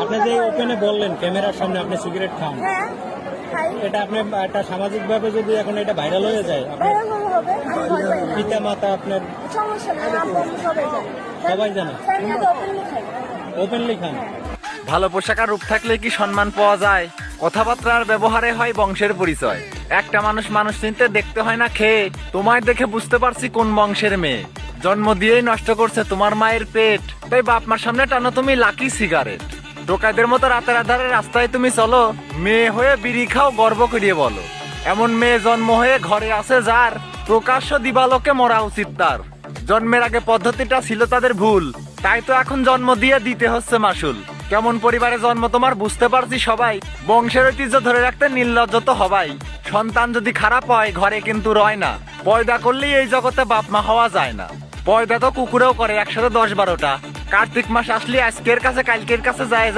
আপনি যে ওপেনে বললেন ক্যামেরার সামনে আপনি সিগারেট খান, হ্যাঁ খাই। এটা আপনি একটা সামাজিক ভাবে যদি এখন এটা ভাইরাল হয়ে যায়, আপনার ভাইরাল হবে, আমি ভয় পাই না। পিতা মাতা আপনার সমস্যা নেই, আব্বু আম্মু সবাই জানে। সবাই জানে? আমি আগে ওপেনলি খাই। ওপেনলি খান? ভালো পোশাক আর রূপ থাকলে কি সম্মান পাওয়া যায়? কথাবার্তা আর ব্যবহারে হয় বংশের পরিচয়। একটা মানুষ মানুষ চিনতে দেখতে হয় না খেয়ে। তোমায় দেখে বুঝতে পারছি কোন বংশের মেয়ে। জন্ম দিয়েই নষ্ট করছে তোমার মায়ের পেট, তাই বাপ মার সামনে টানো তুমি লাকি সিগারেট। টোকাইদের মতো রাতের আধারে রাস্তায় তুমি চলো, মেয়ে হয়ে বিড়ি খাও গর্ব করিয়ে বলো। এমন মেয়ে জন্ম হয়ে ঘরে আছে যার, প্রকাশ্য দিবালোকে মরা উচিত তার। জন্মের আগে পদ্ধতিটা ছিল তাদের ভুল, তাই তো এখন জন্ম দিয়ে দিতে হচ্ছে মাসুল। কেমন পরিবারে জন্ম তোমার বুঝতে পারছি সবাই, বংশের ঐতিহ্য ধরে রাখতে নির্লজ্জ তো হবাই। সন্তান যদি খারাপ হয় ঘরে কিন্তু রয় না, পয়দা করলেই এই জগতে বাপ মা হওয়া যায় না। পয়দা তো কুকুরেও করে 110-12টা। কার্তিক মাস আসলে আজকের কাছে কালকের কাছে যায়।